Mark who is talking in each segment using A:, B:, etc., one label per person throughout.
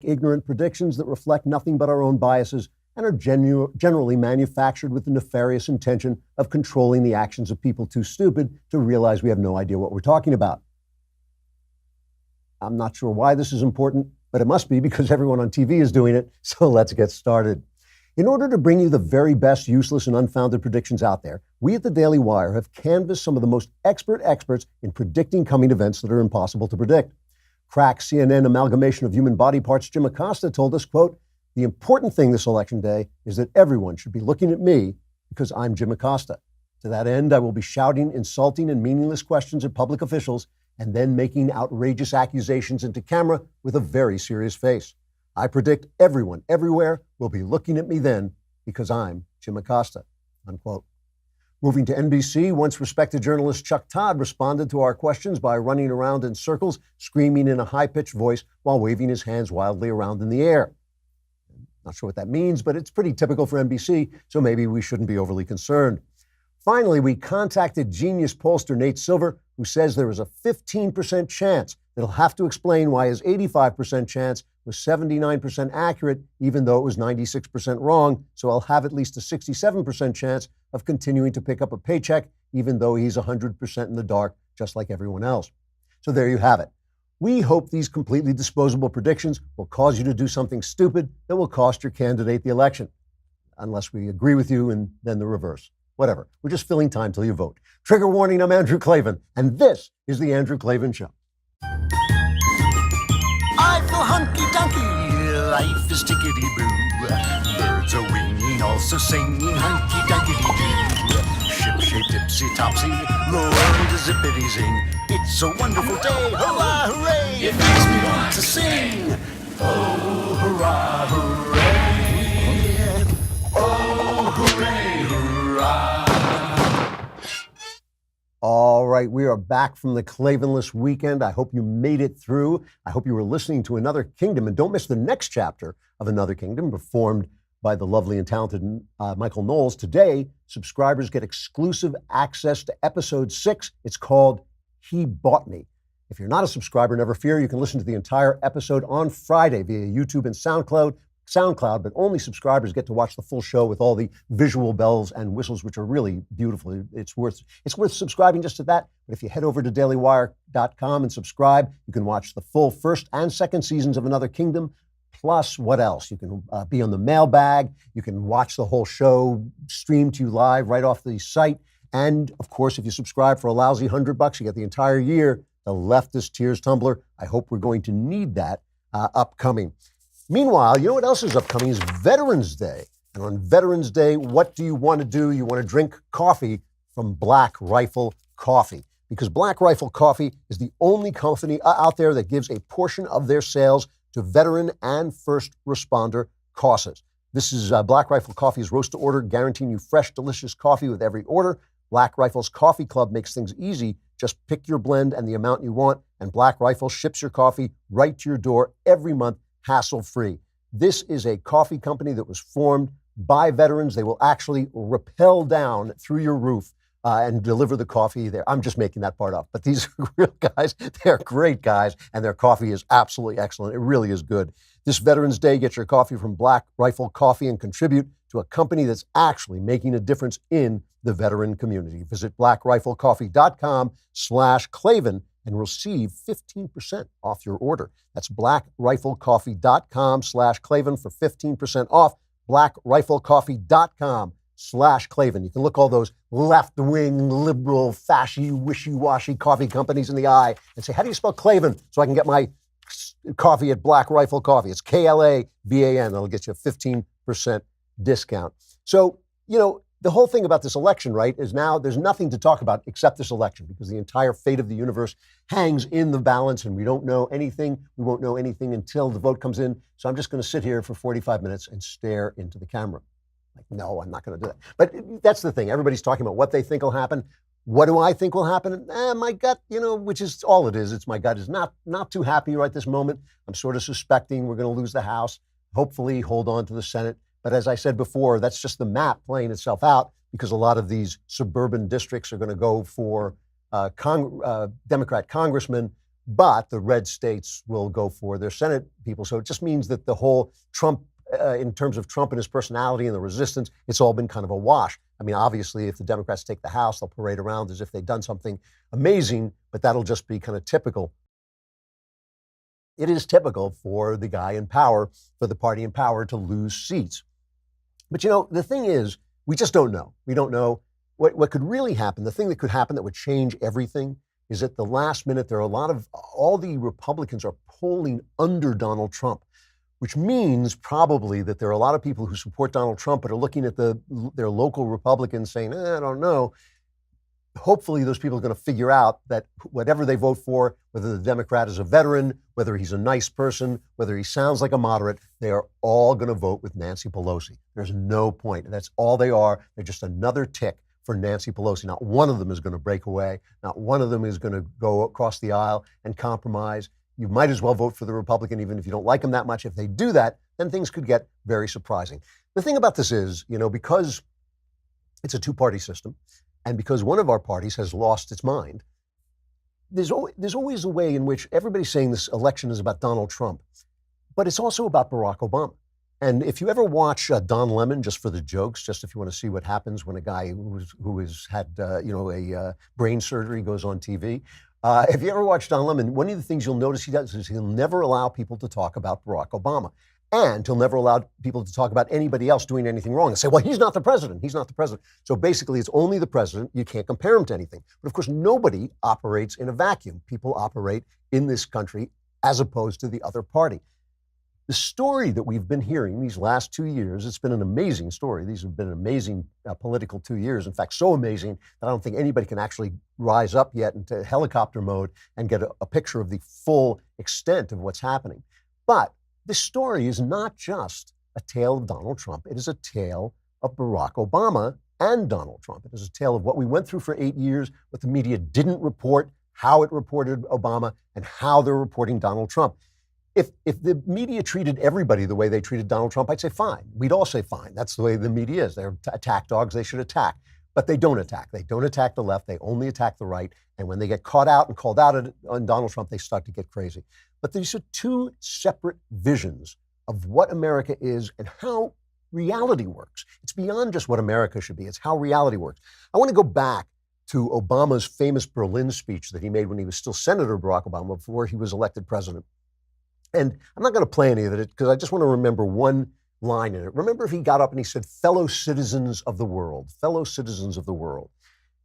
A: ignorant predictions that reflect nothing but our own biases and are generally manufactured with the nefarious intention of controlling the actions of people too stupid to realize we have no idea what we're talking about. I'm not sure why this is important, but it must be because everyone on TV is doing it, so let's get started. In order to bring you the very best useless and unfounded predictions out there, we at the Daily Wire have canvassed some of the most expert experts in predicting coming events that are impossible to predict. Crack CNN amalgamation of human body parts Jim Acosta told us, quote, "The important thing this election day is that everyone should be looking at me because I'm Jim Acosta. To that end, I will be shouting insulting and meaningless questions at public officials and then making outrageous accusations into camera with a very serious face. I predict everyone everywhere will be looking at me then because I'm Jim Acosta," unquote. Moving to NBC, once respected journalist Chuck Todd responded to our questions by running around in circles, screaming in a high-pitched voice while waving his hands wildly around in the air. Not sure what that means, but it's pretty typical for NBC, so maybe we shouldn't be overly concerned. Finally, we contacted genius pollster Nate Silver, who says there is a 15% chance that he'll have to explain why his 85% chance was 79% accurate, even though it was 96% wrong. So I'll have at least a 67% chance of continuing to pick up a paycheck, even though he's 100% in the dark, just like everyone else. So there you have it. We hope these completely disposable predictions will cause you to do something stupid that will cost your candidate the election. Unless we agree with you, and then the reverse. Whatever. We're just filling time till you vote. Trigger warning, I'm Andrew Klavan, and this is The Andrew Klavan Show.
B: I feel hunky-dunky, life is tickety-boo. Birds are winging, also singing hunky-dunky-doo. Ship-shaped, ipsy-topsy, the world is zippity-zing. It's a wonderful day, hurrah, hooray! It makes me want to sing. Oh, hurrah, hooray! Oh, hooray, hurrah!
A: All right, we are back from the Klavanless weekend. I hope you made it through. I hope you were listening to Another Kingdom, and don't miss the next chapter of Another Kingdom, performed by the lovely and talented Michael Knowles. Today, subscribers get exclusive access to episode 6. It's called He Bought Me. If you're not a subscriber, never fear. You can listen to the entire episode on Friday via YouTube and SoundCloud, but only subscribers get to watch the full show with all the visual bells and whistles, which are really beautiful. It's worth subscribing just to that. But if you head over to dailywire.com and subscribe, you can watch the full first and second seasons of Another Kingdom. Plus, what else? You can be on the mailbag. You can watch the whole show streamed to you live right off the site. And of course, if you subscribe for a lousy $100, you get the entire year, the Leftist Tears Tumbler. I hope we're going to need that upcoming. Meanwhile, you know what else is upcoming is Veterans Day. And on Veterans Day, what do you want to do? You want to drink coffee from Black Rifle Coffee, because Black Rifle Coffee is the only company out there that gives a portion of their sales to veteran and first responder causes. This is Black Rifle Coffee's roast to order, guaranteeing you fresh, delicious coffee with every order. Black Rifle's Coffee Club makes things easy. Just pick your blend and the amount you want, and Black Rifle ships your coffee right to your door every month, hassle-free. This is a coffee company that was formed by veterans. They will actually rappel down through your roof and deliver the coffee there. I'm just making that part up. But these real guys, they're great guys, and their coffee is absolutely excellent. It really is good. This Veterans Day, get your coffee from Black Rifle Coffee and contribute to a company that's actually making a difference in the veteran community. Visit blackriflecoffee.com/Klavan and receive 15% off your order. That's blackriflecoffee.com/Klavan for 15% off. blackriflecoffee.com/Klavan. You can look all those left-wing, liberal, fashy, wishy-washy coffee companies in the eye and say, how do you spell Klavan so I can get my coffee at Black Rifle Coffee? It's Klavan. That'll get you a 15% discount. So, you know, the whole thing about this election, right, is now there's nothing to talk about except this election, because the entire fate of the universe hangs in the balance, and we don't know anything. We won't know anything until the vote comes in. So I'm just going to sit here for 45 minutes and stare into the camera. Like, no, I'm not going to do that. But that's the thing. Everybody's talking about what they think will happen. What do I think will happen? My gut, which is all it is. It's my gut is not too happy right this moment. I'm sort of suspecting we're going to lose the House, hopefully hold on to the Senate. But as I said before, that's just the map playing itself out, because a lot of these suburban districts are going to go for Democrat congressmen, but the red states will go for their Senate people. So it just means that the whole Trump, in terms of Trump and his personality and the resistance, it's all been kind of a wash. I mean, obviously, if the Democrats take the House, they'll parade around as if they've done something amazing, but that'll just be kind of typical. It is typical for the guy in power, for the party in power, to lose seats. But the thing is, we just don't know. We don't know what could really happen. The thing that could happen that would change everything is at the last minute, there are all the Republicans are polling under Donald Trump, which means probably that there are a lot of people who support Donald Trump but are looking at their local Republicans saying, I don't know. Hopefully those people are going to figure out that whatever they vote for, whether the Democrat is a veteran, whether he's a nice person, whether he sounds like a moderate, they are all going to vote with Nancy Pelosi. There's no point. That's all they are. They're just another tick for Nancy Pelosi. Not one of them is going to break away. Not one of them is going to go across the aisle and compromise. You might as well vote for the Republican, even if you don't like him that much. If they do that, then things could get very surprising. The thing about this is, because it's a two-party system, and because one of our parties has lost its mind, there's always a way in which everybody's saying this election is about Donald Trump, but it's also about Barack Obama. And if you ever watch Don Lemon, just for the jokes, just if you want to see what happens when a guy who has had a brain surgery goes on TV, if you ever watch Don Lemon, one of the things you'll notice he does is he'll never allow people to talk about Barack Obama. And he'll never allow people to talk about anybody else doing anything wrong and say, well, he's not the president. He's not the president. So basically, it's only the president. You can't compare him to anything. But of course, nobody operates in a vacuum. People operate in this country as opposed to the other party. The story that we've been hearing these last 2 years, it's been an amazing story. These have been amazing political 2 years. In fact, so amazing that I don't think anybody can actually rise up yet into helicopter mode and get a picture of the full extent of what's happening. But this story is not just a tale of Donald Trump. It is a tale of Barack Obama and Donald Trump. It is a tale of what we went through for 8 years, what the media didn't report, how it reported Obama, and how they're reporting Donald Trump. If the media treated everybody the way they treated Donald Trump, I'd say fine. We'd all say fine. That's the way the media is. They're attack dogs. They should attack. But they don't attack. They don't attack the left. They only attack the right. And when they get caught out and called out on Donald Trump, they start to get crazy. But these are two separate visions of what America is and how reality works. It's beyond just what America should be. It's how reality works. I want to go back to Obama's famous Berlin speech that he made when he was still Senator Barack Obama before he was elected president. And I'm not going to play any of it because I just want to remember one line in it. Remember, he got up and he said, fellow citizens of the world, fellow citizens of the world.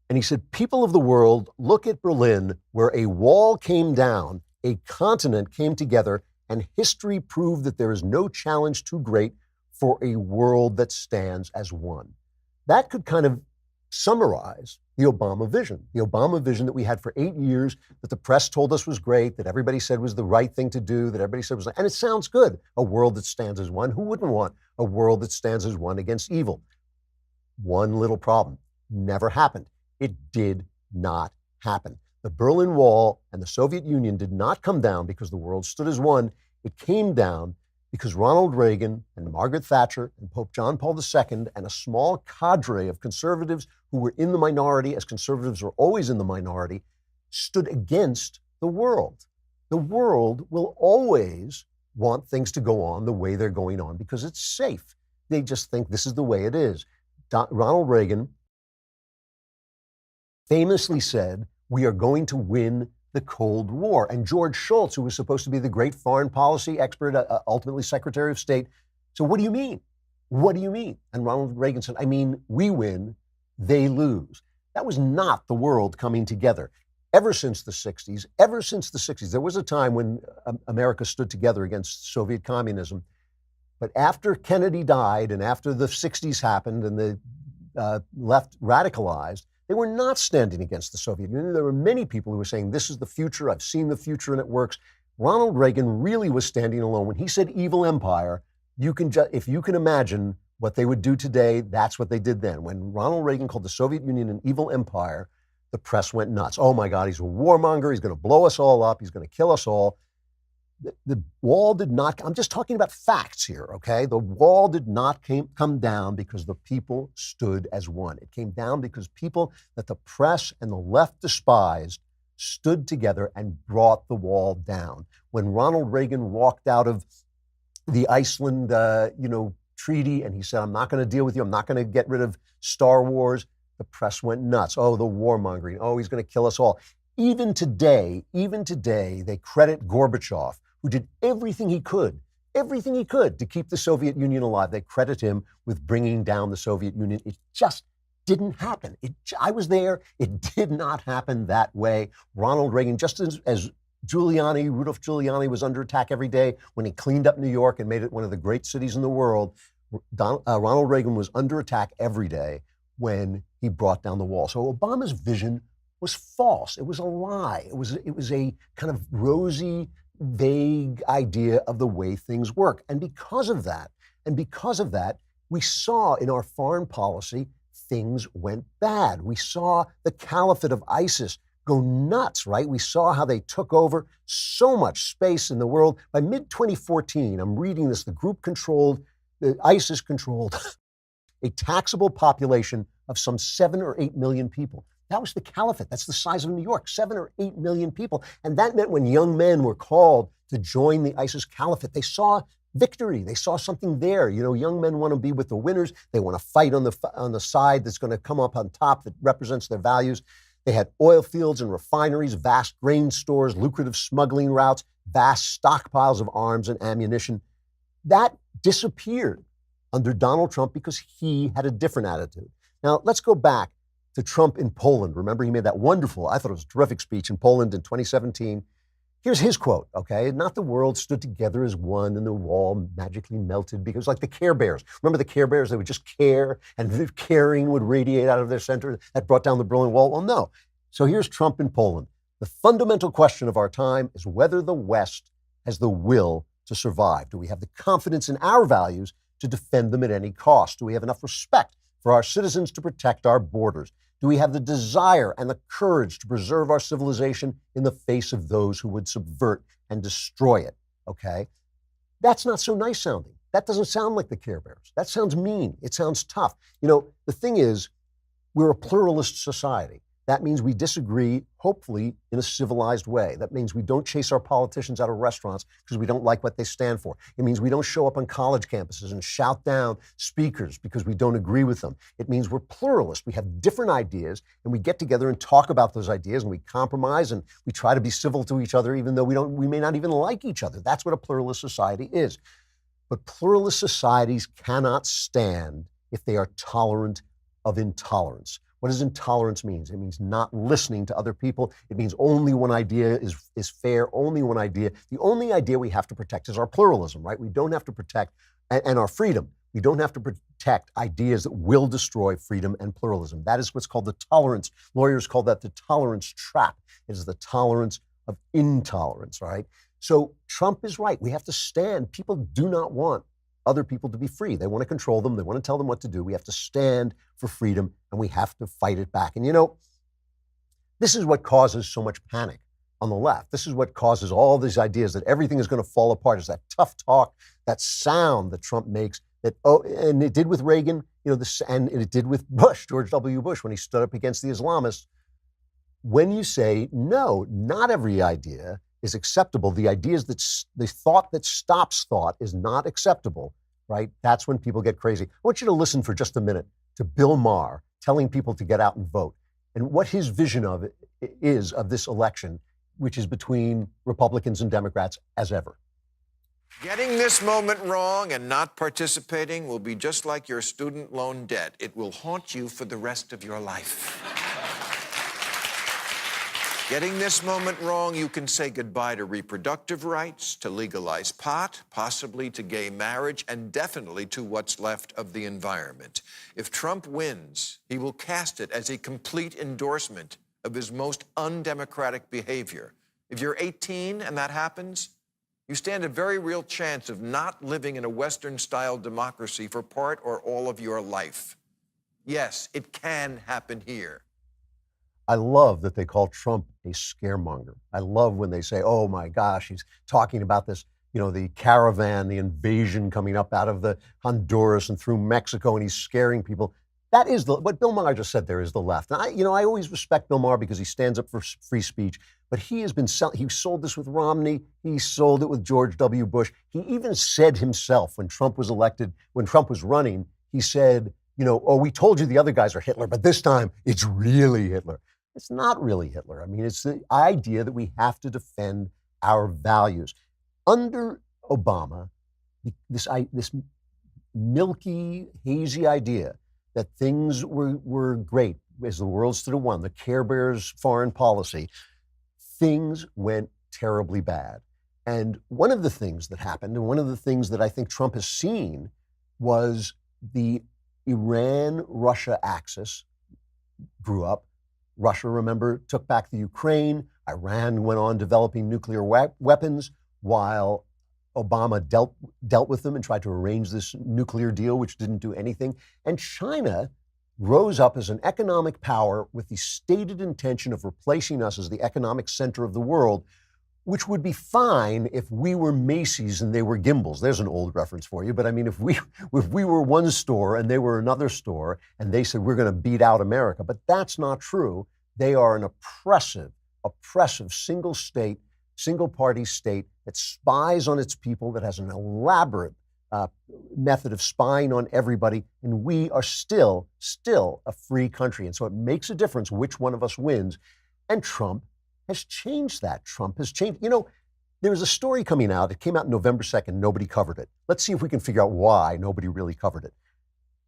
A: And he said, people of the world, look at Berlin, where a wall came down, a continent came together, and history proved that there is no challenge too great for a world that stands as one. That could kind of summarize the Obama vision that we had for 8 years, that the press told us was great, that everybody said was the right thing to do, that everybody said was, and it sounds good. A world that stands as one. Who wouldn't want a world that stands as one against evil? One little problem. Never happened. It did not happen. The Berlin Wall and the Soviet Union did not come down because the world stood as one. It came down because Ronald Reagan and Margaret Thatcher and Pope John Paul II and a small cadre of conservatives who were in the minority, as conservatives are always in the minority, stood against the world. The world will always want things to go on the way they're going on because it's safe. They just think this is the way it is. Ronald Reagan famously said, we are going to win the Cold War. And George Shultz, who was supposed to be the great foreign policy expert, ultimately Secretary of State, so what do you mean? What do you mean? And Ronald Reagan said, I mean, we win, they lose. That was not the world coming together. Ever since the 60s, there was a time when America stood together against Soviet communism. But after Kennedy died and after the 60s happened and the left radicalized, they were not standing against the Soviet Union. There were many people who were saying, this is the future. I've seen the future and it works. Ronald Reagan really was standing alone. When he said evil empire, if you can imagine what they would do today, that's what they did then. When Ronald Reagan called the Soviet Union an evil empire, the press went nuts. Oh my God, he's a warmonger. He's going to blow us all up. He's going to kill us all. The wall did not, I'm just talking about facts here, okay? The wall did not come down because the people stood as one. It came down because people that the press and the left despised stood together and brought the wall down. When Ronald Reagan walked out of the Iceland, treaty, and he said, I'm not going to deal with you. I'm not going to get rid of Star Wars. The press went nuts. Oh, the warmongering. Oh, he's going to kill us all. Even today, they credit Gorbachev, who did everything he could to keep the Soviet Union alive. They credit him with bringing down the Soviet Union. It just didn't happen. I was there. It did not happen that way. Ronald Reagan, just as Rudolph Giuliani was under attack every day when he cleaned up New York and made it one of the great cities in the world, Ronald Reagan was under attack every day when he brought down the wall. So Obama's vision was false. It was a lie. It was a kind of rosy, vague idea of the way things work. And because of that, we saw in our foreign policy, things went bad. We saw the caliphate of ISIS go nuts, right? We saw how they took over so much space in the world. By mid-2014, I'm reading this, ISIS controlled a taxable population of some 7 or 8 million people. That was the caliphate. That's the size of New York, 7 or 8 million people. And that meant when young men were called to join the ISIS caliphate, they saw victory. They saw something there. Young men want to be with the winners. They want to fight on the side that's going to come up on top that represents their values. They had oil fields and refineries, vast grain stores, lucrative smuggling routes, vast stockpiles of arms and ammunition. That disappeared under Donald Trump because he had a different attitude. Now, let's go back to Trump in Poland. Remember, he made that wonderful, I thought it was a terrific speech in Poland in 2017. Here's his quote, okay? Not the world stood together as one and the wall magically melted because like the Care Bears. Remember the Care Bears? They would just care and the caring would radiate out of their center. That brought down the Berlin Wall. Well, no. So here's Trump in Poland. The fundamental question of our time is whether the West has the will to survive. Do we have the confidence in our values to defend them at any cost? Do we have enough respect for our citizens to protect our borders? Do we have the desire and the courage to preserve our civilization in the face of those who would subvert and destroy it? Okay? That's not so nice sounding. That doesn't sound like the Care Bears. That sounds mean. It sounds tough. The thing is, we're a pluralist society. That means we disagree, hopefully, in a civilized way. That means we don't chase our politicians out of restaurants because we don't like what they stand for. It means we don't show up on college campuses and shout down speakers because we don't agree with them. It means we're pluralists. We have different ideas, and we get together and talk about those ideas, and we compromise, and we try to be civil to each other, even though we may not even like each other. That's what a pluralist society is. But pluralist societies cannot stand if they are tolerant of intolerance. What does intolerance mean? It means not listening to other people. It means only one idea is fair, only one idea. The only idea we have to protect is our pluralism, right? We don't have to protect, and our freedom. We don't have to protect ideas that will destroy freedom and pluralism. That is what's called the tolerance. Lawyers call that the tolerance trap. It is the tolerance of intolerance, right? So Trump is right. We have to stand. People do not want other people to be free. They want to control them. They want to tell them what to do. We have to stand for freedom, and we have to fight it back. And this is what causes so much panic on the left. This is what causes all these ideas that everything is going to fall apart. Is that tough talk, that sound that Trump makes, and it did with Reagan, and it did with George W. Bush, when he stood up against the Islamists. When you say, no, not every idea is acceptable, the thought that stops thought is not acceptable, right? That's when people get crazy. I want you to listen for just a minute to Bill Maher telling people to get out and vote and what his vision of it is of this election, which is between Republicans and Democrats as ever.
C: Getting this moment wrong and not participating will be just like your student loan debt. It will haunt you for the rest of your life. Getting this moment wrong, you can say goodbye to reproductive rights, to legalize pot, possibly to gay marriage, and definitely to what's left of the environment. If Trump wins, he will cast it as a complete endorsement of his most undemocratic behavior. If you're 18 and that happens, you stand a very real chance of not living in a Western-style democracy for part or all of your life. Yes, it can happen here.
A: I love that they call Trump a scaremonger. I love when they say, oh my gosh, he's talking about this, the caravan, the invasion coming up out of the Honduras and through Mexico, and he's scaring people. that is what Bill Maher just said there is the left. And I always respect Bill Maher because he stands up for free speech, but he has been he sold this with Romney. He sold it with George W. Bush. He even said himself when Trump was elected, when Trump was running, he said, oh, we told you the other guys are Hitler, but this time it's really Hitler. It's not really Hitler. I mean, it's the idea that we have to defend our values. Under Obama, this milky, hazy idea that things were great as the world stood at one, the Care Bears foreign policy, things went terribly bad. And one of the things that happened, and one of the things that I think Trump has seen, was the Iran-Russia axis grew up. Russia, remember, took back the Ukraine. Iran went on developing nuclear weapons while Obama dealt with them and tried to arrange this nuclear deal, which didn't do anything. And China rose up as an economic power with the stated intention of replacing us as the economic center of the world, which would be fine if we were Macy's and they were Gimbel's. There's an old reference for you. But I mean, if we were one store and they were another store and they said, we're going to beat out America, but that's not true. They are an oppressive single-party state that spies on its people, that has an elaborate method of spying on everybody, and we are still a free country. And so it makes a difference which one of us wins. And Trump has changed that. Trump has changed. There was a story coming out. It came out November 2nd. Nobody covered it. Let's see if we can figure out why nobody really covered it.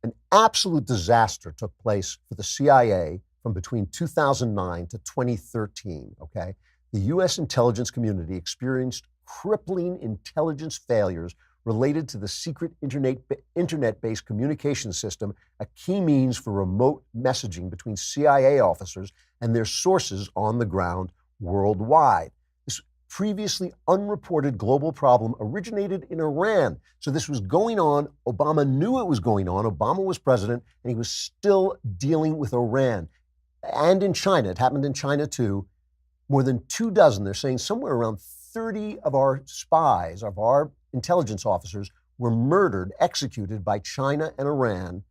A: An absolute disaster took place for the CIA from between 2009 to 2013, okay? The U.S. intelligence community experienced crippling intelligence failures related to the secret internet-based communication system, a key means for remote messaging between CIA officers and their sources on the ground worldwide. This previously unreported global problem originated in Iran. So this was going on. Obama knew it was going on. Obama was president, and he was still dealing with Iran. And in China, it happened in China too. More than 24, they're saying somewhere around 30 of our spies, of our intelligence officers, were murdered, executed by China and Iran,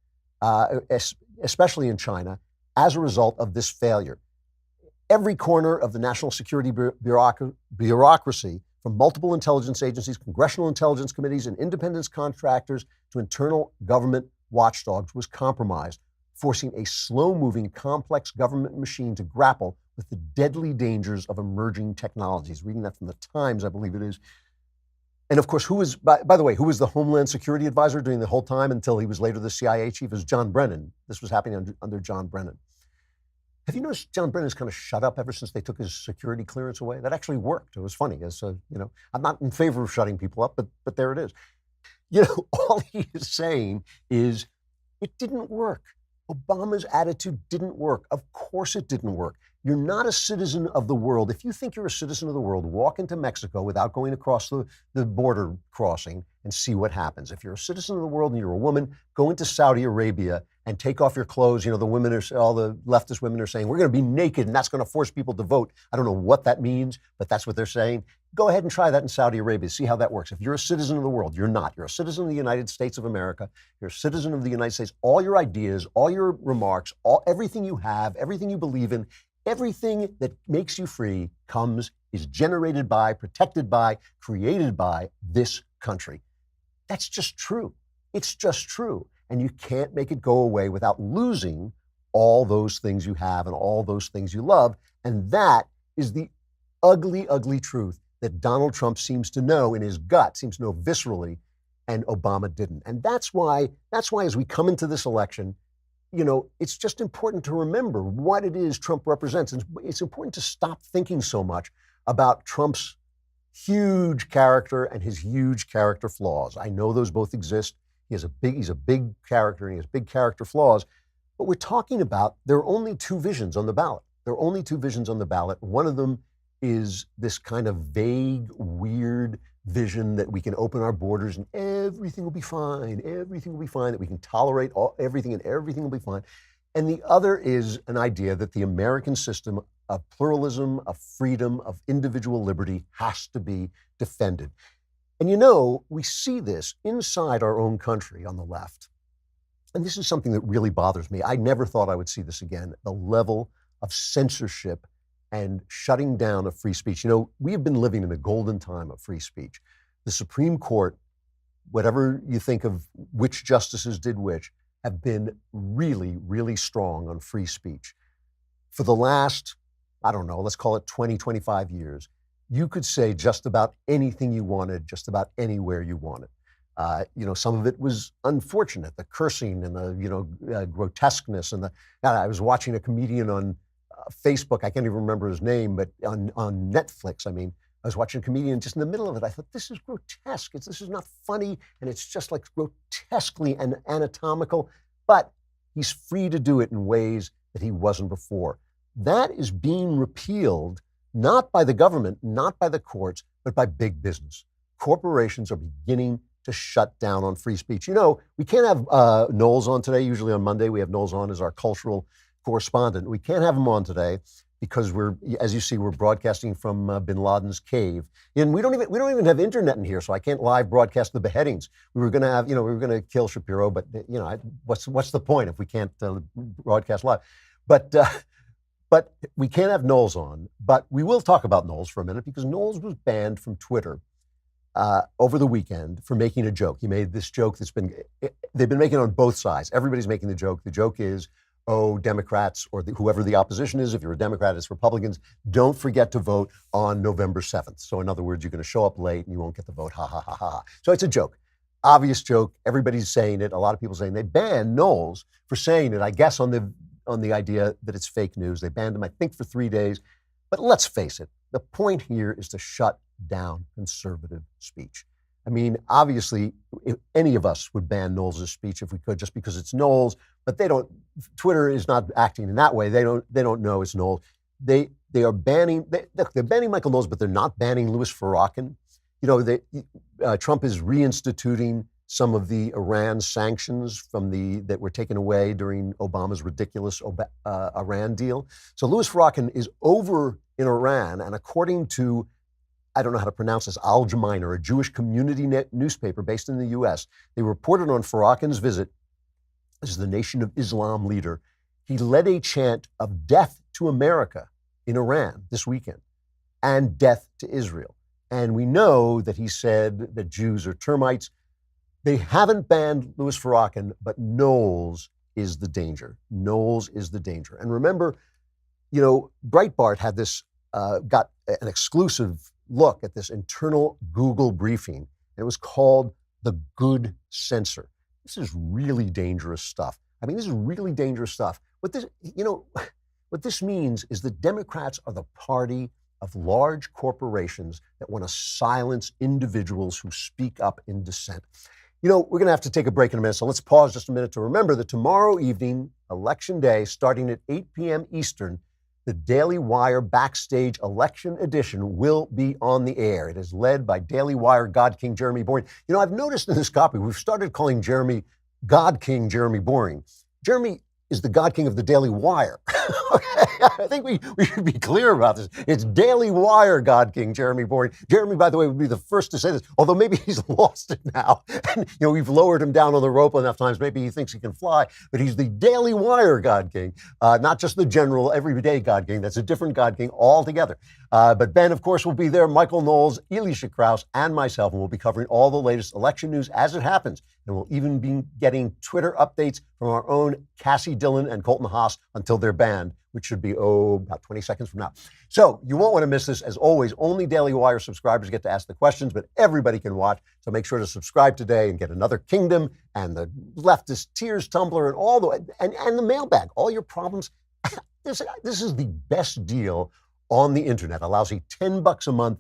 A: especially in China, as a result of this failure. Every corner of the national security bureaucracy, from multiple intelligence agencies, congressional intelligence committees, and independence contractors to internal government watchdogs, was compromised, forcing a slow-moving, complex government machine to grapple with the deadly dangers of emerging technologies. Reading that from the Times, I believe it is. And of course, by the way, who was the Homeland Security Advisor during the whole time until he was later the CIA chief? It was John Brennan. This was happening under John Brennan. Have you noticed John Brennan's kind of shut up ever since they took his security clearance away? That actually worked. It was funny. I'm not in favor of shutting people up, but there it is. All he is saying is it didn't work. Obama's attitude didn't work. Of course it didn't work. You're not a citizen of the world. If you think you're a citizen of the world, walk into Mexico without going across the border crossing and see what happens. If you're a citizen of the world and you're a woman, go into Saudi Arabia and take off your clothes. All the leftist women are saying, we're going to be naked and that's going to force people to vote. I don't know what that means, but that's what they're saying. Go ahead and try that in Saudi Arabia. See how that works. If you're a citizen of the world, you're not. You're a citizen of the United States of America. You're a citizen of the United States. All your ideas, all your remarks, everything you have, everything you believe in, everything that makes you free is generated by, protected by, created by this country. That's just true. It's just true. And you can't make it go away without losing all those things you have and all those things you love. And that is the ugly, ugly truth that Donald Trump seems to know in his gut, seems to know viscerally, and Obama didn't. And that's why as we come into this election, it's just important to remember what it is Trump represents. And it's important to stop thinking so much about Trump's huge character and his huge character flaws. I know those both exist. He's a big character and he has big character flaws. But we're talking about, there are only two visions on the ballot. There are only two visions on the ballot. One of them is this kind of vague, weird vision that we can open our borders and everything will be fine. Everything will be fine, that we can tolerate everything and everything will be fine. And the other is an idea that the American system of pluralism, of freedom, of individual liberty has to be defended. And we see this inside our own country on the left. and this is something that really bothers me. I never thought I would see this again, the level of censorship and shutting down of free speech. You know, we have been living in a golden time of free speech. The Supreme Court, whatever you think of which justices did which, have been really, really strong on free speech. For the last, I don't know, let's call it 20, 25 years, you could say just about anything you wanted, just about anywhere you wanted. Some of it was unfortunate, the cursing and the, grotesqueness. And I was watching a comedian on Facebook, I can't even remember his name, but on Netflix, I was watching a comedian just in the middle of it. I thought, this is grotesque. This is not funny. And it's just like grotesquely and anatomical, but he's free to do it in ways that he wasn't before. That is being repealed, not by the government, not by the courts, but by big business. Corporations are beginning to shut down on free speech. You know, we can't have Knowles on today. Usually on Monday, we have Knowles on as our cultural correspondent. We can't have him on today because as you see, we're broadcasting from Bin Laden's cave, and we don't even have internet in here, so I can't live broadcast the beheadings. We were going to have, we were going to kill Shapiro, but what's the point if we can't broadcast live? But we can't have Knowles on. But we will talk about Knowles for a minute because Knowles was banned from Twitter over the weekend for making a joke. He made this joke they've been making on both sides. Everybody's making the joke. The joke is, oh, Democrats or whoever the opposition is, if you're a Democrat, it's Republicans, don't forget to vote on November 7th. So in other words, you're going to show up late and you won't get the vote, ha, ha, ha, ha. So it's a joke, obvious joke. Everybody's saying it. A lot of people saying they banned Knowles for saying it, I guess on the idea that it's fake news. They banned him, I think, for 3 days. But let's face it, the point here is to shut down conservative speech. Obviously, if any of us would ban Knowles' speech if we could, just because it's Knowles, but they don't. Twitter is not acting in that way. They don't know it's Knowles. They're banning Michael Knowles, but they're not banning Louis Farrakhan. Trump is reinstituting some of the Iran sanctions that were taken away during Obama's ridiculous Iran deal. So Louis Farrakhan is over in Iran, and according to, I don't know how to pronounce this, Al Jamaina, a Jewish community newspaper based in the U.S., they reported on Farrakhan's visit as the Nation of Islam leader. He led a chant of death to America in Iran this weekend and death to Israel. And we know that he said that Jews are termites. They haven't banned Louis Farrakhan, but Knowles is the danger. Knowles is the danger. And remember, Breitbart had got an exclusive look at this internal Google briefing. It was called the Good Censor. This is really dangerous stuff. This is really dangerous stuff. What this means is that Democrats are the party of large corporations that want to silence individuals who speak up in dissent. We're going to have to take a break in a minute, so let's pause just a minute to remember that tomorrow evening, Election Day, starting at 8 p.m. Eastern, the Daily Wire Backstage Election Edition will be on the air. It is led by Daily Wire God King Jeremy Boring. I've noticed in this copy, we've started calling Jeremy God King Jeremy Boring. Jeremy is the God King of the Daily Wire. Okay, I think we should be clear about this. It's Daily Wire God King Jeremy Boring. Jeremy, by the way, would be the first to say this, although maybe he's lost it now. And, we've lowered him down on the rope enough times. Maybe he thinks he can fly, but he's the Daily Wire God King, not just the general everyday God King. That's a different God King altogether. But Ben, of course, will be there. Michael Knowles, Elisha Krauss, and myself, and we'll be covering all the latest election news as it happens. And we'll even be getting Twitter updates from our own Cassie Dillon and Colton Haas until they're banned, which should be, about 20 seconds from now. So you won't want to miss this. As always, only Daily Wire subscribers get to ask the questions, but everybody can watch. So make sure to subscribe today and get Another Kingdom and the Leftist Tears Tumbler and all and the mailbag, all your problems. This is the best deal on the internet. Allows you $10 a month,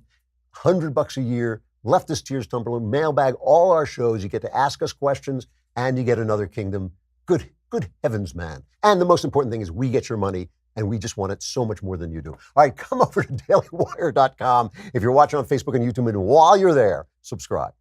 A: $100 a year, Leftist Tears Tumbler, mailbag, all our shows. You get to ask us questions and you get Another Kingdom. Good heavens, man. And the most important thing is we get your money, and we just want it so much more than you do. All right, come over to dailywire.com if you're watching on Facebook and YouTube, and while you're there, subscribe.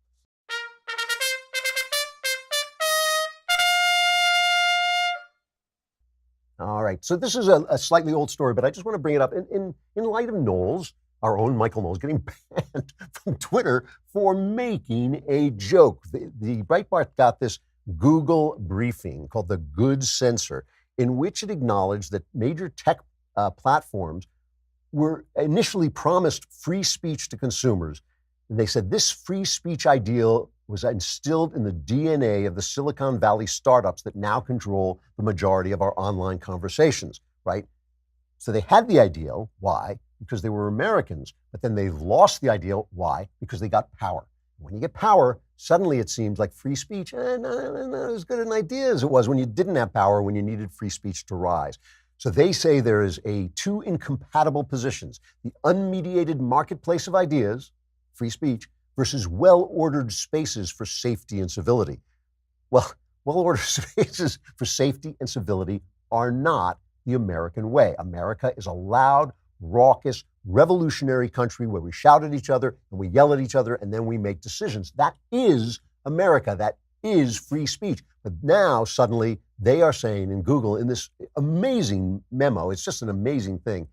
A: All right, so this is a slightly old story, but I just want to bring it up in light of Knowles, our own Michael Knowles, getting banned from Twitter for making a joke. The Breitbart got this Google briefing called The Good Censor, in which it acknowledged that major tech platforms were initially promised free speech to consumers. And they said this free speech ideal was instilled in the DNA of the Silicon Valley startups that now control the majority of our online conversations, right? So they had the ideal. Why? Because they were Americans. But then they lost the ideal. Why? Because they got power. When you get power, suddenly it seems like free speech, not as good an idea as it was when you didn't have power, when you needed free speech to rise. So they say there is two incompatible positions: the unmediated marketplace of ideas, free speech, versus well-ordered spaces for safety and civility. Well, well-ordered spaces for safety and civility are not the American way. America is a loud, raucous, revolutionary country where we shout at each other and we yell at each other and then we make decisions. That is America. That is free speech. But now suddenly they are saying in Google, in this amazing memo, it's just an amazing thing.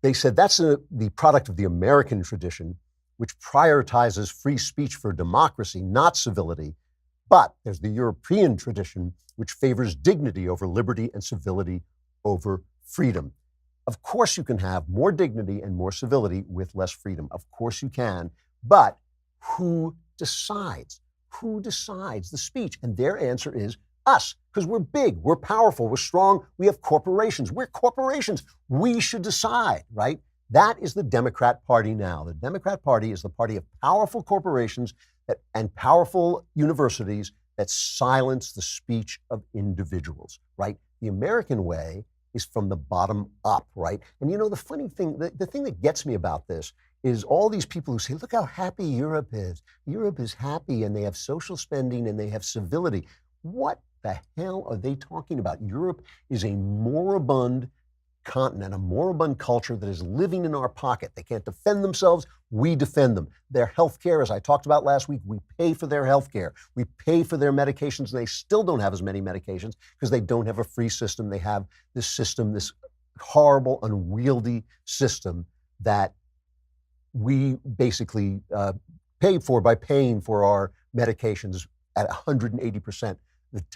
A: They said that's the product of the American tradition, which prioritizes free speech for democracy, not civility. But there's the European tradition, which favors dignity over liberty and civility over freedom. Of course, you can have more dignity and more civility with less freedom. Of course you can. But who decides? Who decides the speech? And their answer is us, because we're big, we're powerful, we're strong, we have corporations. We're corporations. We should decide, right? That is the Democrat Party now. The Democrat Party is the party of powerful corporations and powerful universities that silence the speech of individuals, right? The American way is from the bottom up, right? And you know, the funny thing, the thing that gets me about this is all these people who say, look how happy Europe is. Europe is happy and they have social spending and they have civility. What the hell are they talking about? Europe is a moribund continent, a moribund culture that is living in our pocket. They can't defend themselves. We defend them. Their health care, as I talked about last week, we pay for their health care. We pay for their medications, and they still don't have as many medications because they don't have a free system. They have this system, this horrible, unwieldy system that we basically pay for by paying for our medications at 180%.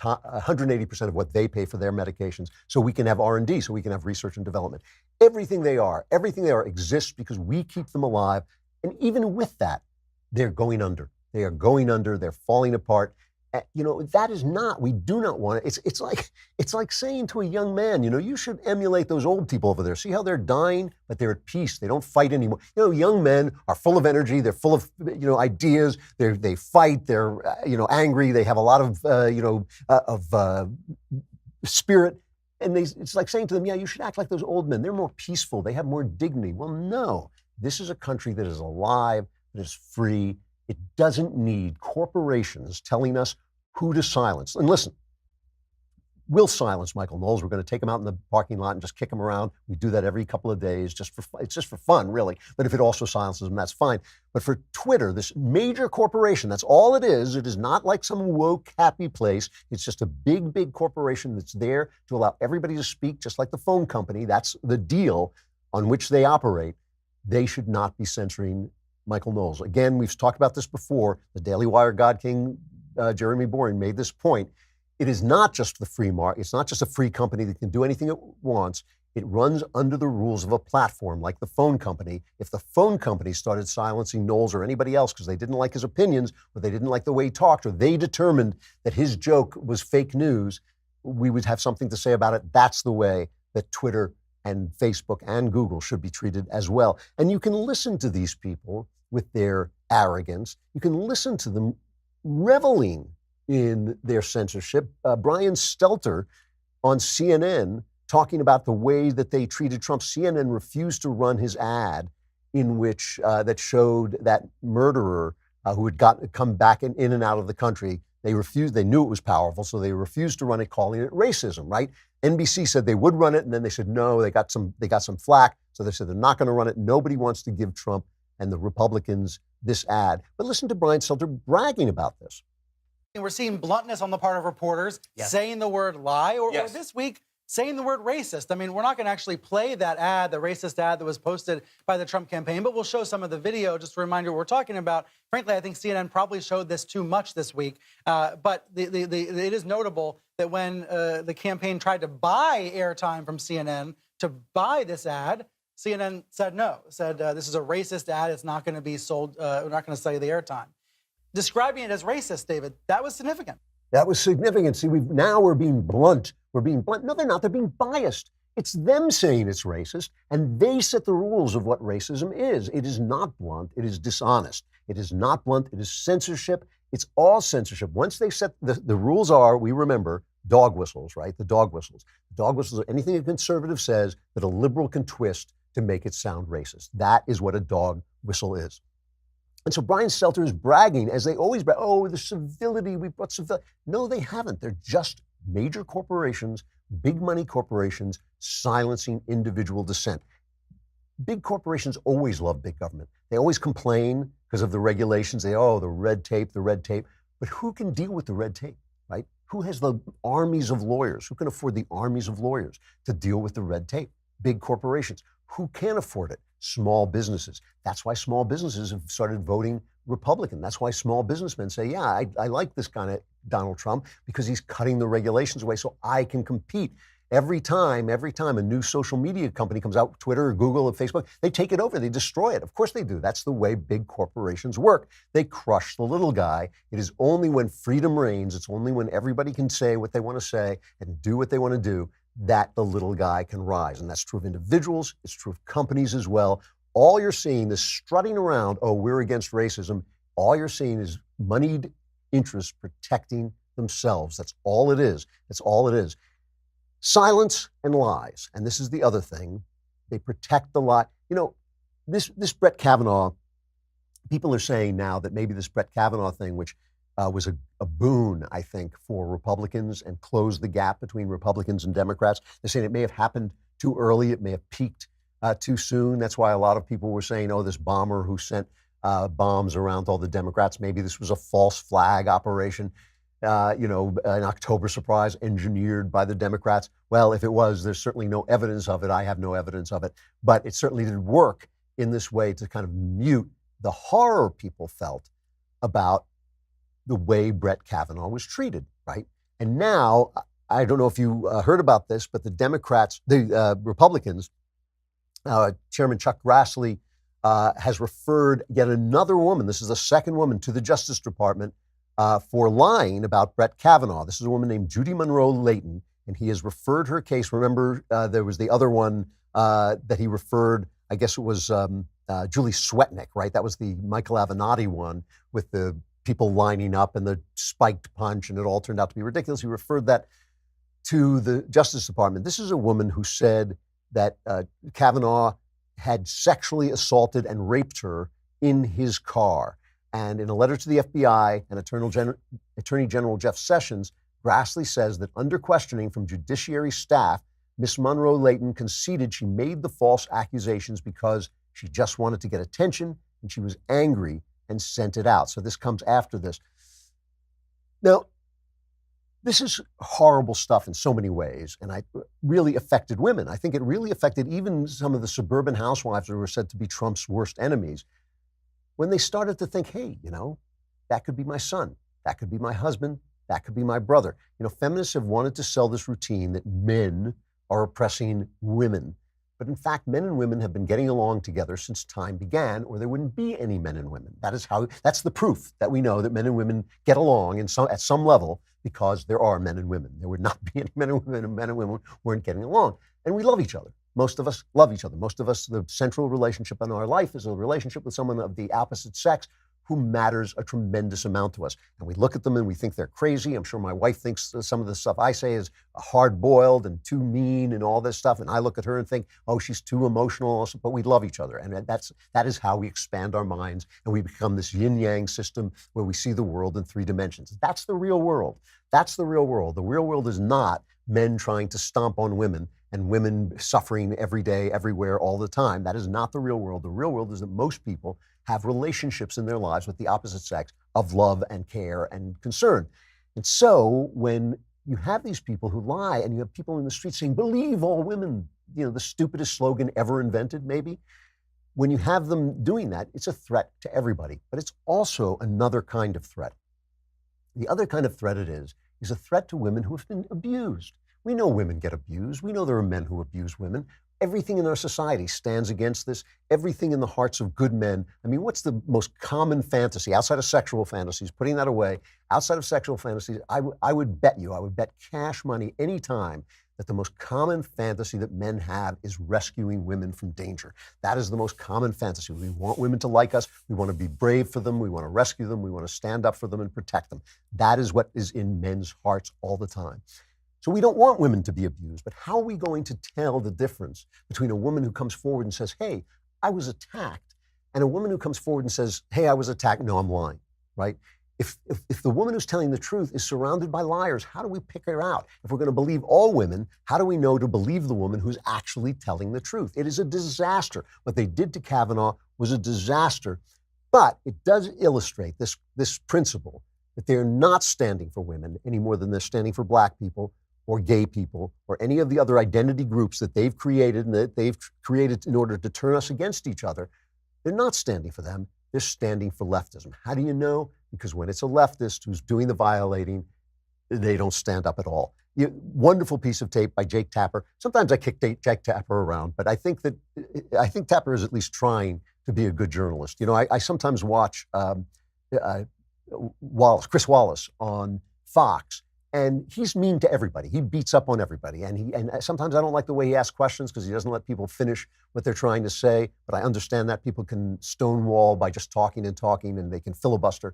A: 180% of what they pay for their medications, so we can have R&D, so we can have research and development. Everything they are exists because we keep them alive. And even with that, they're going under. They are going under. They're falling apart. You know, that is not, we do not want it. It's like saying to a young man, you know, you should emulate those old people over there. See how they're dying, but they're at peace. They don't fight anymore. You know, young men are full of energy. They're full of, you know, ideas. They fight. They're, you know, angry. They have a lot of, spirit. And it's like saying to them, yeah, you should act like those old men. They're more peaceful. They have more dignity. Well, no, this is a country that is alive, that is free. It doesn't need corporations telling us who to silence. And listen, we'll silence Michael Knowles. We're going to take him out in the parking lot and just kick him around. We do that every couple of days. It's just for fun, really. But if it also silences him, that's fine. But for Twitter, this major corporation, that's all it is. It is not like some woke, happy place. It's just a big, big corporation that's there to allow everybody to speak, just like the phone company. That's the deal on which they operate. They should not be censoring Michael Knowles. Again, we've talked about this before. The Daily Wire God King, Jeremy Boring, made this point. It is not just the free market. It's not just a free company that can do anything it wants. It runs under the rules of a platform like the phone company. If the phone company started silencing Knowles or anybody else because they didn't like his opinions or they didn't like the way he talked or they determined that his joke was fake news, we would have something to say about it. That's the way that Twitter and Facebook and Google should be treated as well. And you can listen to these people with their arrogance. You can listen to them reveling in their censorship. Brian Stelter on CNN talking about the way that they treated Trump. CNN refused to run his ad in which that showed that murderer who had come back in and out of the country. They refused. They knew it was powerful, so they refused to run it, calling it racism, right? NBC said they would run it, and then they said no. They got some flack, so they said they're not going to run it. Nobody wants to give Trump and the Republicans this ad. But listen to Brian Stelter bragging about this.
D: We're seeing bluntness on the part of reporters saying the word lie, or this week saying the word racist. I mean, we're not going to actually play that ad, the racist ad that was posted by the Trump campaign, but we'll show some of the video just to remind you what we're talking about. Frankly, I think CNN probably showed this too much this week. But it is notable that when the campaign tried to buy airtime from CNN to buy this ad, CNN said no, said this is a racist ad. It's not going to be sold. We're not going to sell you the airtime. Describing it as racist, David, that was significant.
A: That was significant. See, we're being blunt. We're being blunt. No, they're not. They're being biased. It's them saying it's racist, and they set the rules of what racism is. It is not blunt. It is dishonest. It is not blunt. It is censorship. It's all censorship. Once they set the rules are, we remember, dog whistles, right? The dog whistles. Dog whistles are anything a conservative says that a liberal can twist to make it sound racist. That is what a dog whistle is. And so Brian Stelter is bragging, as they always brag, oh, the civility, we brought civility. No, they haven't. They're just major corporations, big money corporations, silencing individual dissent. Big corporations always love big government. They always complain because of the regulations. The red tape. But who can deal with the red tape, right? Who has the armies of lawyers? Who can afford the armies of lawyers to deal with the red tape? Big corporations. Who can afford it? Small businesses. That's why small businesses have started voting Republican. That's why small businessmen say, yeah, I like this kind of Donald Trump because he's cutting the regulations away so I can compete. Every time a new social media company comes out, Twitter or Google or Facebook, they take it over, they destroy it. Of course they do. That's the way big corporations work. They crush the little guy. It is only when freedom reigns, it's only when everybody can say what they want to say and do what they want to do, that the little guy can rise. And that's true of individuals, it's true of companies as well. All you're seeing, this strutting around, oh, we're against racism, all you're seeing is moneyed interests protecting themselves. That's all it is. That's all it is. Silence and lies. And this is the other thing. They protect the lie. You know, this Brett Kavanaugh, people are saying now that maybe this Brett Kavanaugh thing, which was a boon, I think, for Republicans and closed the gap between Republicans and Democrats. They're saying it may have happened too early. It may have peaked too soon. That's why a lot of people were saying, oh, this bomber who sent bombs around all the Democrats, maybe this was a false flag operation, an October surprise engineered by the Democrats. Well, if it was, there's certainly no evidence of it. I have no evidence of it. But it certainly did work in this way to kind of mute the horror people felt about the way Brett Kavanaugh was treated, right? And now, I don't know if you heard about this, but the Republicans, Chairman Chuck Grassley has referred yet another woman, this is the second woman, to the Justice Department for lying about Brett Kavanaugh. This is a woman named Judy Monroe Layton, and he has referred her case. Remember, there was the other one that he referred, I guess it was Julie Swetnick, right? That was the Michael Avenatti one with the people lining up and the spiked punch, and it all turned out to be ridiculous. He referred that to the Justice Department. This is a woman who said that Kavanaugh had sexually assaulted and raped her in his car. And in a letter to the FBI and Attorney General Jeff Sessions, Grassley says that under questioning from Judiciary staff, Miss Monroe Layton conceded she made the false accusations because she just wanted to get attention and she was angry and sent it out. So this comes after this. Now, this is horrible stuff in so many ways, and it really affected women. I think it really affected even some of the suburban housewives who were said to be Trump's worst enemies when they started to think, hey, that could be my son, that could be my husband, that could be my brother. Feminists have wanted to sell this routine that men are oppressing women. But in fact, men and women have been getting along together since time began, or there wouldn't be any men and women. That's the proof that we know that men and women get along at some level, because there are men and women. There would not be any men and women, and men and women weren't getting along. And we love each other. Most of us love each other. Most of us, the central relationship in our life is a relationship with someone of the opposite sex who matters a tremendous amount to us. And we look at them and we think they're crazy. I'm sure my wife thinks some of the stuff I say is hard-boiled and too mean and all this stuff. And I look at her and think, oh, she's too emotional. But we love each other. And that is how we expand our minds. And we become this yin-yang system where we see the world in 3 dimensions. That's the real world. That's the real world. The real world is not men trying to stomp on women and women suffering every day, everywhere, all the time. That is not the real world. The real world is that most people have relationships in their lives with the opposite sex of love and care and concern. And so when you have these people who lie, and you have people in the streets saying, believe all women, the stupidest slogan ever invented, maybe. When you have them doing that, it's a threat to everybody, but it's also another kind of threat. The other kind of threat it is a threat to women who have been abused. We know women get abused. We know there are men who abuse women. Everything in our society stands against this. Everything in the hearts of good men. I mean, what's the most common fantasy outside of sexual fantasies? Putting that away, outside of sexual fantasies, I would bet cash money any time that the most common fantasy that men have is rescuing women from danger. That is the most common fantasy. We want women to like us. We want to be brave for them. We want to rescue them. We want to stand up for them and protect them. That is what is in men's hearts all the time. So we don't want women to be abused, but how are we going to tell the difference between a woman who comes forward and says, hey, I was attacked, and a woman who comes forward and says, hey, I was attacked, no, I'm lying, right? If the woman who's telling the truth is surrounded by liars, how do we pick her out? If we're going to believe all women, how do we know to believe the woman who's actually telling the truth? It is a disaster. What they did to Kavanaugh was a disaster, but it does illustrate this principle that they're not standing for women any more than they're standing for black people or gay people or any of the other identity groups that they've created and that they've created in order to turn us against each other. They're not standing for them. They're standing for leftism. How do you know? Because when it's a leftist who's doing the violating, they don't stand up at all. Wonderful piece of tape by Jake Tapper. Sometimes I kick Jake Tapper around, but I think Tapper is at least trying to be a good journalist. I sometimes watch Chris Wallace on Fox, and he's mean to everybody. He beats up on everybody. And sometimes I don't like the way he asks questions because he doesn't let people finish what they're trying to say. But I understand that people can stonewall by just talking, and they can filibuster.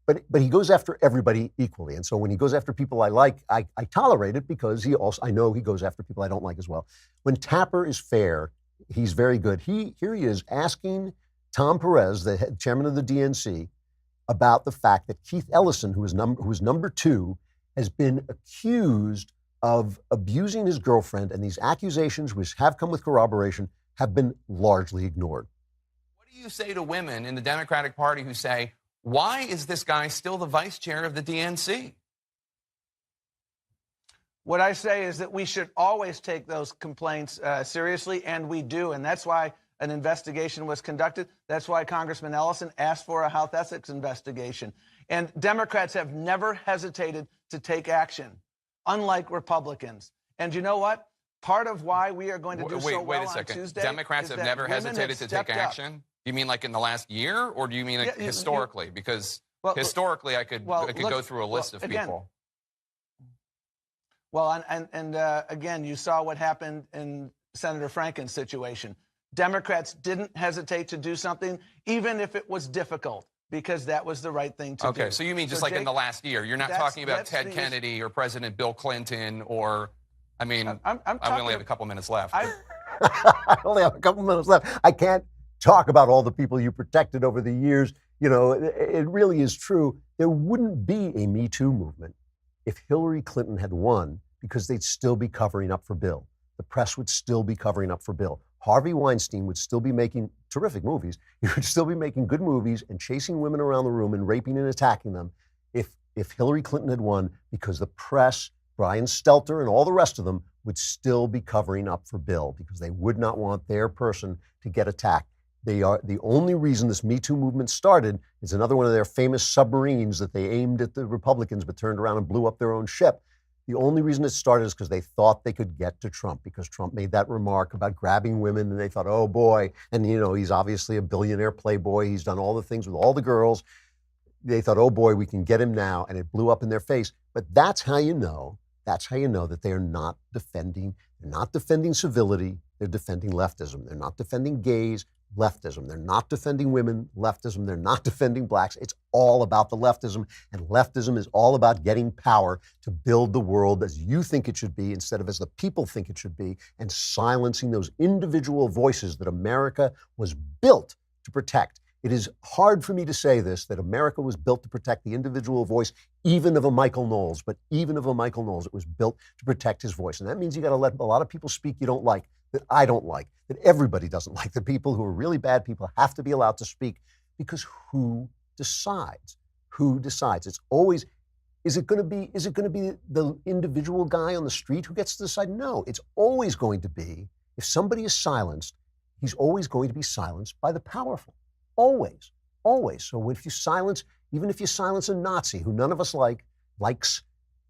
A: But he goes after everybody equally. And so when he goes after people I like, I tolerate it because I know he goes after people I don't like as well. When Tapper is fair, he's very good. Here he is asking Tom Perez, the chairman of the DNC, about the fact that Keith Ellison, who is number 2, has been accused of abusing his girlfriend, and these accusations, which have come with corroboration, have been largely ignored.
E: What do you say to women in the Democratic Party who say, why is this guy still the vice chair of the DNC?
F: What I say is that we should always take those complaints seriously, and we do, and that's why an investigation was conducted. That's why Congressman Ellison asked for a health ethics investigation. And Democrats have never hesitated to take action, unlike Republicans. And you know what? Part of why we are going to do so well on Tuesday.
E: Democrats have never hesitated to take action? Do you mean like in the last year, or do you mean historically? Because historically, I could go through a list of people.
F: Well, again, you saw what happened in Senator Franken's situation. Democrats didn't hesitate to do something, even if it was difficult, because that was the right thing to do.
E: Okay, so you mean just like in the last year? You're not talking about Ted Kennedy or President Bill Clinton or, I mean, I only have a couple minutes left.
A: I only have a couple minutes left. I can't talk about all the people you protected over the years. It really is true. There wouldn't be a Me Too movement if Hillary Clinton had won, because they'd still be covering up for Bill. The press would still be covering up for Bill. Harvey Weinstein would still be making terrific movies. He would still be making good movies and chasing women around the room and raping and attacking them if Hillary Clinton had won, because the press, Brian Stelter and all the rest of them, would still be covering up for Bill because they would not want their person to get attacked. They are the only reason this Me Too movement started. Is another one of their famous submarines that they aimed at the Republicans but turned around and blew up their own ship. The only reason it started is because they thought they could get to Trump, because Trump made that remark about grabbing women, and they thought, oh boy, and he's obviously a billionaire playboy. He's done all the things with all the girls. They thought, oh boy, we can get him now, and it blew up in their face. But that's how you know that they are not defending civility. They're defending leftism. They're not defending gays, leftism. They're not defending women, leftism. They're not defending blacks. It's all about the leftism, and leftism is all about getting power to build the world as you think it should be instead of as the people think it should be, and silencing those individual voices that America was built to protect. It is hard for me to say this, that America was built to protect the individual voice, even of a Michael Knowles, but even of a Michael Knowles, it was built to protect his voice. And that means you got to let a lot of people speak you don't like, that I don't like, that everybody doesn't like. The people who are really bad people have to be allowed to speak, because who decides? Who decides? It's always, Is it going to be the individual guy on the street who gets to decide? No, it's always going to be, if somebody is silenced, he's always going to be silenced by the powerful. Always, always. So if you silence, even if you silence a Nazi who none of us likes,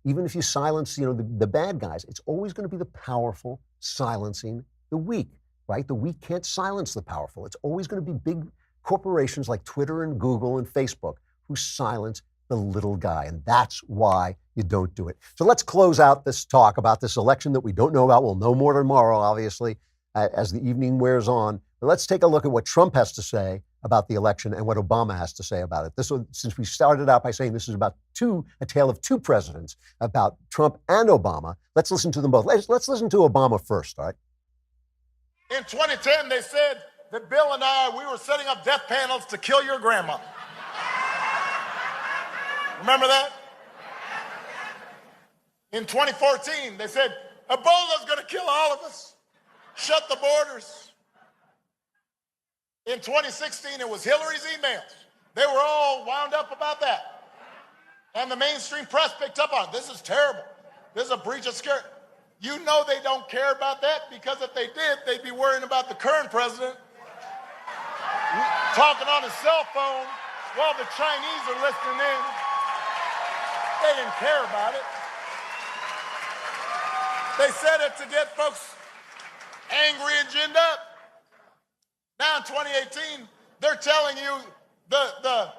A: even if you silence, the bad guys, it's always going to be the powerful silencing the weak, right? The weak can't silence the powerful. It's always going to be big corporations like Twitter and Google and Facebook who silence the little guy. And that's why you don't do it. So let's close out this talk about this election that we don't know about. We'll know more tomorrow, obviously, as the evening wears on. But let's take a look at what Trump has to say about the election and what Obama has to say about it. Since we started out by saying this is about a tale of two presidents, about Trump and Obama, let's listen to them both. Let's listen to Obama first, all right?
G: In 2010, they said that Bill and we were setting up death panels to kill your grandma. Remember that? In 2014, they said, Ebola's going to kill all of us. Shut the borders. In 2016, it was Hillary's emails. They were all wound up about that. And the mainstream press picked up on it. This is terrible. This is a breach of security. You know they don't care about that, because if they did, they'd be worrying about the current president talking on his cell phone while the Chinese are listening in. They didn't care about it. They said it to get folks angry and ginned up. Now in 2018, they're telling you the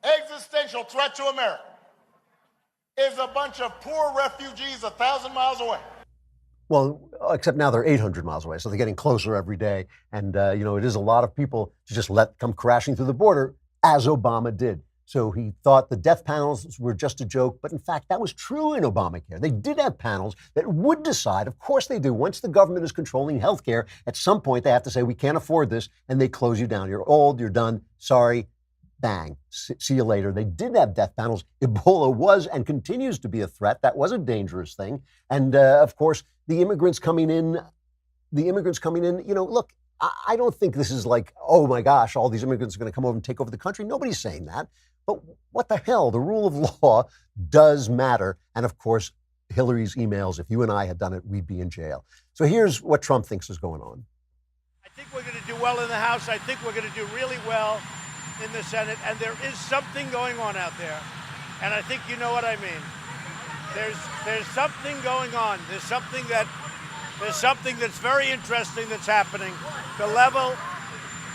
G: existential threat to America is a bunch of poor refugees 1,000 miles away.
A: Well, except now they're 800 miles away, so they're getting closer every day. And, it is a lot of people to just come crashing through the border, as Obama did. So he thought the death panels were just a joke, but in fact, that was true in Obamacare. They did have panels that would decide, of course they do, once the government is controlling healthcare, at some point they have to say, we can't afford this, and they close you down. You're old, you're done, sorry, bang, see you later. They did have death panels. Ebola was and continues to be a threat. That was a dangerous thing. And of course, the immigrants coming in, look, I don't think this is like, oh my gosh, all these immigrants are going to come over and take over the country. Nobody's saying that. But what the hell? The rule of law does matter. And of course, Hillary's emails, if you and I had done it, we'd be in jail. So here's what Trump thinks is going on.
H: I think we're going to do well in the House. I think we're going to do really well in the Senate. And there is something going on out there. And I think you know what I mean. There's something going on. There's something that's very interesting that's happening. The level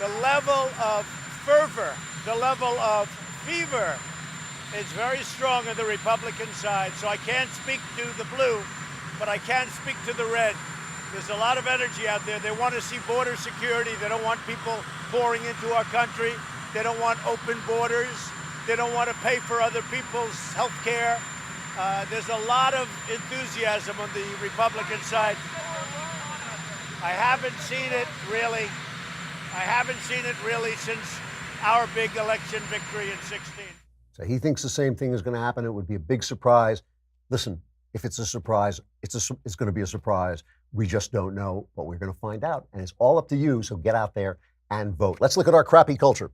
H: of fervor, the level of fever is very strong on the Republican side. So I can't speak to the blue, but I can speak to the red. There's a lot of energy out there. They want to see border security. They don't want people pouring into our country. They don't want open borders. They don't want to pay for other people's health care. There's a lot of enthusiasm on the Republican side. I haven't seen it really since our big election victory in 2016.
A: So he thinks the same thing is going to happen. It would be a big surprise. Listen, if it's a surprise, it's going to be a surprise. We just don't know, but we're going to find out. And it's all up to you, so get out there and vote. Let's look at our crappy culture.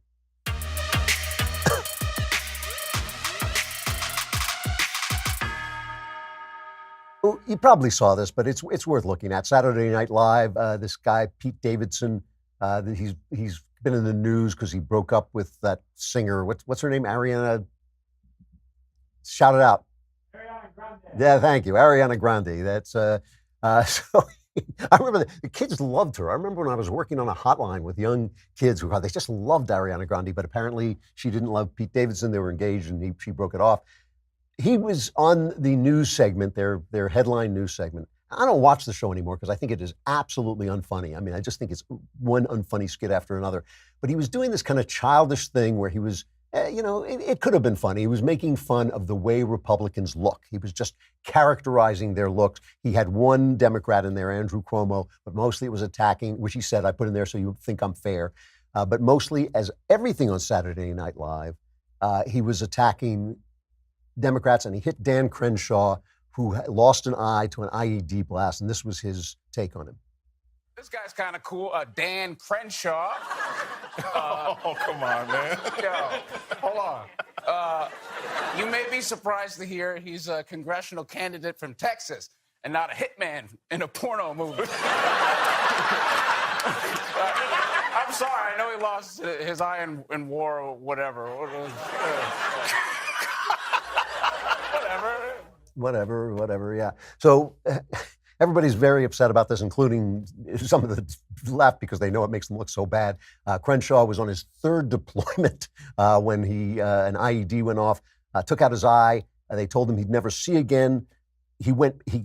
A: You probably saw this, but it's worth looking at. Saturday Night Live, this guy, Pete Davidson, he's been in the news because he broke up with that singer. What's her name? Ariana. Shout it out.
H: Ariana Grande.
A: Yeah, thank you. Ariana Grande. That's so I remember the kids loved her. I remember when I was working on a hotline with young kids they just loved Ariana Grande, but apparently she didn't love Pete Davidson. They were engaged and she broke it off. He was on the news segment, their headline news segment. I don't watch the show anymore because I think it is absolutely unfunny. I mean, I just think it's one unfunny skit after another. But he was doing this kind of childish thing where he was, it could have been funny. He was making fun of the way Republicans look. He was just characterizing their looks. He had one Democrat in there, Andrew Cuomo, but mostly it was attacking, which he said, I put in there so you think I'm fair. But mostly, as everything on Saturday Night Live, he was attacking Democrats, and he hit Dan Crenshaw, who lost an eye to an IED blast, and this was his take on him.
I: This guy's kind of cool, Dan Crenshaw.
G: Oh, come on, man.
I: Yo, hold on. You may be surprised to hear he's a congressional candidate from Texas and not a hitman in a porno movie. I'm sorry, I know he lost his eye in war or whatever.
A: Whatever, yeah. So everybody's very upset about this, including some of the left, because they know it makes them look so bad. Crenshaw was on his third deployment when an IED went off, took out his eye. They told him he'd never see again. He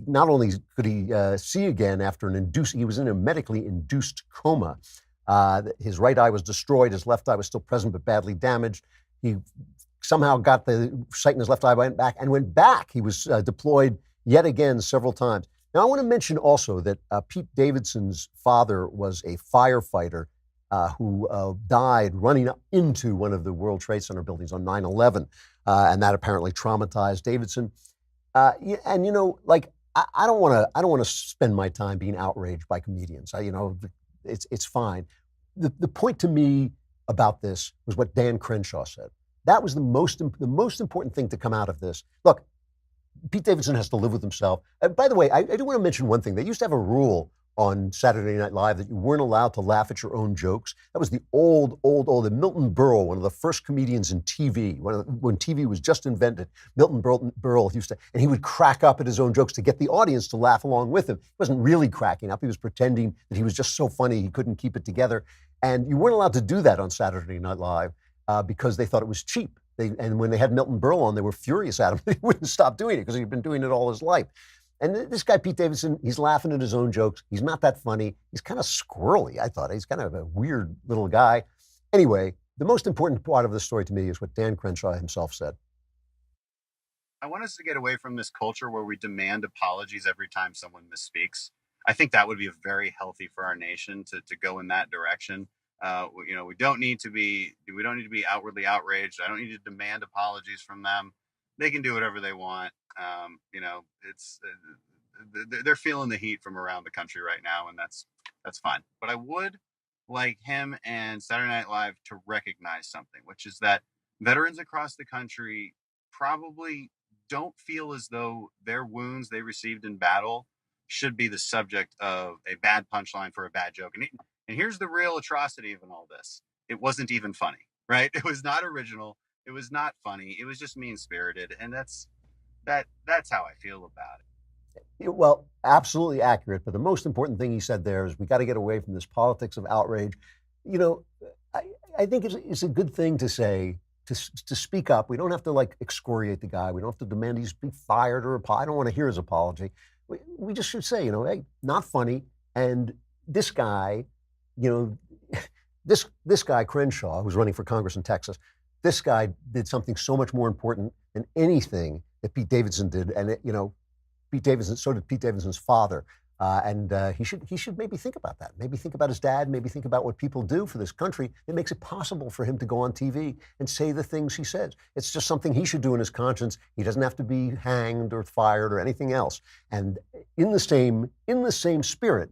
A: not only could he see again after he was in a medically induced coma. His right eye was destroyed. His left eye was still present, but badly damaged. He somehow got the sight in his left eye, went back. He was deployed yet again several times. Now, I want to mention also that Pete Davidson's father was a firefighter who died running up into one of the World Trade Center buildings on 9/11, and that apparently traumatized Davidson. And you know, like I don't want to spend my time being outraged by comedians. It's fine. The point to me about this was what Dan Crenshaw said. That was the most important thing to come out of this. Look, Pete Davidson has to live with himself. By the way, I do want to mention one thing. They used to have a rule on Saturday Night Live that you weren't allowed to laugh at your own jokes. That was the old, Milton Berle, one of the first comedians in TV, when TV was just invented. Milton Berle used to, and he would crack up at his own jokes to get the audience to laugh along with him. He wasn't really cracking up. He was pretending that he was just so funny he couldn't keep it together. And you weren't allowed to do that on Saturday Night Live because they thought it was cheap. And when they had Milton Berle on, they were furious at him. He wouldn't stop doing it because he'd been doing it all his life. And this guy, Pete Davidson, he's laughing at his own jokes. He's not that funny. He's kind of squirrely, I thought. He's kind of a weird little guy. Anyway, the most important part of the story to me is what Dan Crenshaw himself said.
J: I want us to get away from this culture where we demand apologies every time someone misspeaks. I think that would be very healthy for our nation to go in that direction. We don't need to be outwardly outraged. I don't need to demand apologies from them. They can do whatever they want. They're feeling the heat from around the country right now, and that's fine. But I would like him and Saturday Night Live to recognize something, which is that veterans across the country probably don't feel as though their wounds they received in battle should be the subject of a bad punchline for a bad joke. And here's the real atrocity of all this. It wasn't even funny, right? It was not original. It was not funny. It was just mean-spirited. And that's how I feel about it.
A: Well, absolutely accurate. But the most important thing he said there is we got to get away from this politics of outrage. I think it's a good thing to say, to speak up. We don't have to excoriate the guy. We don't have to demand he be fired or I don't want to hear his apology. We just should say, hey, not funny. And this guy, this guy Crenshaw, who's running for Congress in Texas, this guy did something so much more important than anything that Pete Davidson did. And so did Pete Davidson's father. And he should maybe think about that. Maybe think about his dad. Maybe think about what people do for this country that makes it possible for him to go on TV and say the things he says. It's just something he should do in his conscience. He doesn't have to be hanged or fired or anything else. And in the same spirit,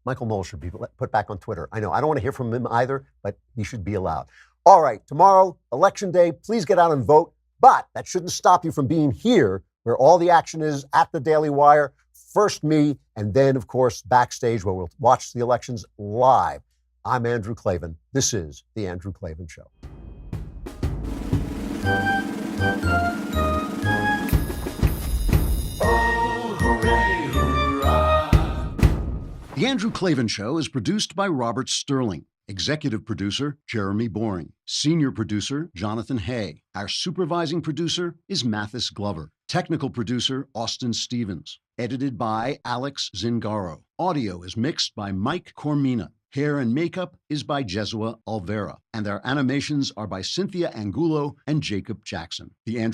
A: Michael Knowles should be put back on Twitter. I know I don't want to hear from him either, but he should be allowed. All right, tomorrow, Election Day. Please get out and vote. But that shouldn't stop you from being here where all the action is at the Daily Wire. First me, and then, of course, backstage where we'll watch the elections live. I'm Andrew Klavan. This is The Andrew Klavan Show.
B: Oh, hooray, hurrah.
A: The Andrew Klavan Show is produced by Robert Sterling. Executive producer, Jeremy Boring. Senior producer, Jonathan Hay. Our supervising producer is Mathis Glover. Technical producer, Austin Stevens. Edited by Alex Zingaro. Audio is mixed by Mike Cormina. Hair and makeup is by Jesua Alvera. And our animations are by Cynthia Angulo and Jacob Jackson. The Andrew